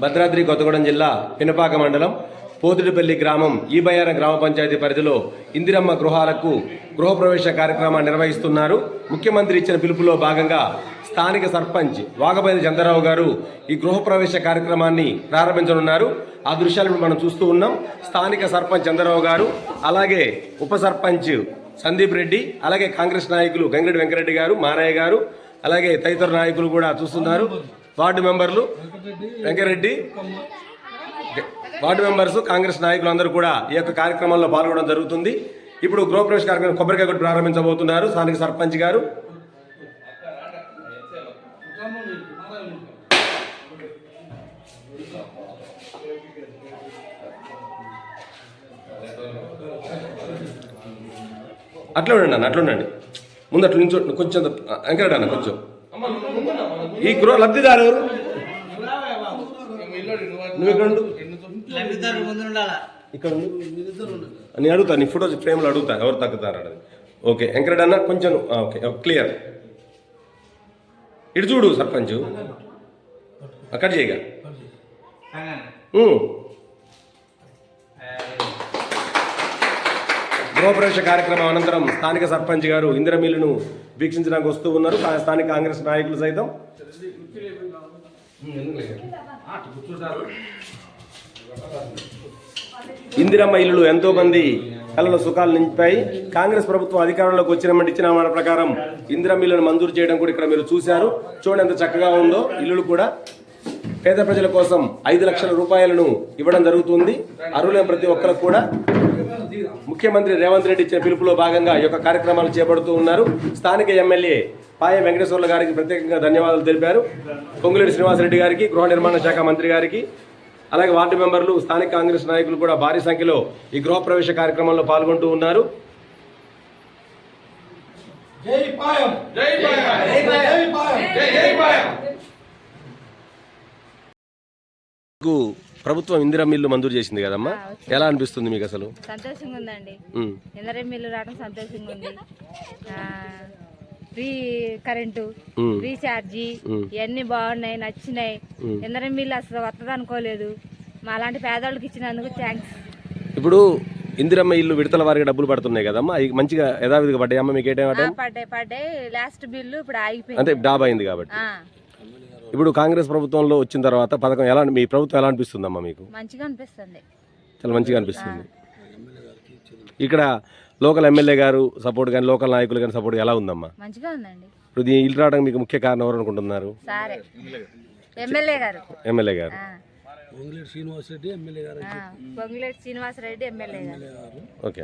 భద్రాద్రి కొత్తగూడెం జిల్లా పినపాక మండలం పోతుడిపల్లి గ్రామం ఈబయాన గ్రామ పంచాయతీ పరిధిలో ఇందిరమ్మ గృహాలకు గృహప్రవేశ కార్యక్రమాన్ని నిర్వహిస్తున్నారు. ముఖ్యమంత్రి ఇచ్చిన పిలుపులో భాగంగా స్థానిక సర్పంచ్ వాగపల్లి చంద్రరావు గారు ఈ గృహప్రవేశ కార్యక్రమాన్ని ప్రారంభించనున్నారు. ఆ దృశ్యాలను మనం చూస్తూ ఉన్నాం. స్థానిక సర్పంచ్ చంద్రరావు గారు, అలాగే ఉప సర్పంచ్ సందీప్ రెడ్డి, అలాగే కాంగ్రెస్ నాయకులు గంగిరెడ్డి వెంకరెడ్డి గారు, మారయ్య గారు, అలాగే తదితర నాయకులు కూడా చూస్తున్నారు. వార్డు మెంబర్లు వెంకరెడ్డి, వార్డు మెంబర్స్, కాంగ్రెస్ నాయకులు అందరూ కూడా ఈ యొక్క కార్యక్రమంలో పాల్గొనడం జరుగుతుంది. ఇప్పుడు గృహప్రవేశ కార్యక్రమం కొబ్బరికాయ కొట్టి ప్రారంభించబోతున్నారు స్థానిక సర్పంచ్ గారు. అట్లా ఉండండి అన్న, అట్లా ఉండండి. ముందు అట్లా నుంచి కొంచెం వెంకరెడ్డి అన్న కొంచెం. ఈ గృహ లబ్ధిదారు ఎవరు? నువ్వు ఇక్కడ ఇక్కడ నేను అడుగుతా, నీ ఫోటో ఫ్రేమ్లో అడుగుతా ఎవరు తగ్గుతారు. ఓకే వెంకరెడ్డి అన్న కొంచెం ఓకే క్లియర్. ఇటు చూడు సర్పంచ్, కట్ చేయగా. గృహప్రవేశ కార్యక్రమం అనంతరం స్థానిక సర్పంచ్ గారు ఇందిరమిల్లును వీక్షించడానికి వస్తూ ఉన్నారు. స్థానిక కాంగ్రెస్ నాయకులు సైతం. ఇందిరమ్మ ఇల్లులు ఎంతో మంది కళ్ళలో సుఖాలు నింపాయి. కాంగ్రెస్ ప్రభుత్వం అధికారంలోకి వచ్చినామంటే ఇచ్చిన మాట ప్రకారం ఇందిరమ్మ ఇల్లును మంజూరు చేయడం కూడా ఇక్కడ మీరు చూశారు. చూడండి ఎంత చక్కగా ఉందో. ఇల్లులు కూడా పేద ప్రజల కోసం 5 లక్షల రూపాయలను ఇవ్వడం జరుగుతుంది. అర్హులైన ప్రతి ఒక్కరికి కూడా ముఖ్యమంత్రి రేవంత్ రెడ్డి ఇచ్చిన పిలుపులో భాగంగా ఈ యొక్క కార్యక్రమాలు చేపడుతూ ఉన్నారు. స్థానిక ఎమ్మెల్యే పాయ వెంకటేశ్వర్ల గారికి ప్రత్యేకంగా ధన్యవాదాలు తెలిపారు. పొంగులేటి శ్రీనివాసరెడ్డి గారికి, గృహ నిర్మాణ శాఖ మంత్రి గారికి, అలాగే వార్డు మెంబర్లు, స్థానిక కాంగ్రెస్ నాయకులు కూడా భారీ సంఖ్యలో ఈ గృహప్రవేశ కార్యక్రమంలో పాల్గొంటూ ఉన్నారు. ప్రభుత్వం ఇందిరమ్మ ఇల్లు మంజూరు చేసింది కదమ్మా, ఎలా అనిపిస్తుంది మీకు? అసలు సంతోషంగా ఉందండి. ఇందిరమ్మ ఇల్లు రావడం సంతోషంగా ఉంది. ఫ్రీ కరెంటు, ఫ్రీ ఛార్జీ ఇవన్నీ బాగున్నాయి, నచ్చినాయి. ఇందిరమ్మ ఇల్లు అసలు వస్తుంది అనుకోలేదు. మా అలాంటి పేదవాళ్ళకి ఇచ్చినందుకు థ్యాంక్స్. ఇప్పుడు ఇందిరమ్మ ఇల్లు విడతల వారికి డబ్బులు పడుతున్నాయి కదమ్మా, అవి మంచిగా యథావిధిగా పడ్డాయి అమ్మ? మీకు పడ్డాయి. లాస్ట్ బిల్లు ఇప్పుడు ఆగిపోయింది, అంటే డాబా అయింది కాబట్టి. ఇప్పుడు కాంగ్రెస్ ప్రభుత్వంలో వచ్చిన తర్వాత పథకం ఎలా, మీ ప్రభుత్వం ఎలా అనిపిస్తుందమ్మా మీకు? మంచిగా అనిపిస్తుంది, చాలా మంచిగా అనిపిస్తుంది. ఇక్కడ లోకల్ ఎమ్మెల్యే గారు సపోర్ట్ కానీ, లోకల్ నాయకులు కానీ సపోర్ట్ ఎలా ఉందమ్మా? మంచిగా ఉందండి. ఇప్పుడు ఈ ఇల్లు రావడానికి మీకు ముఖ్య కారణం ఎవరు అనుకుంటున్నారు? ఎమ్మెల్యే గారు. పొంగులేటి శ్రీనివాసరెడ్డి ఎమ్మెల్యే గారు. ఓకే.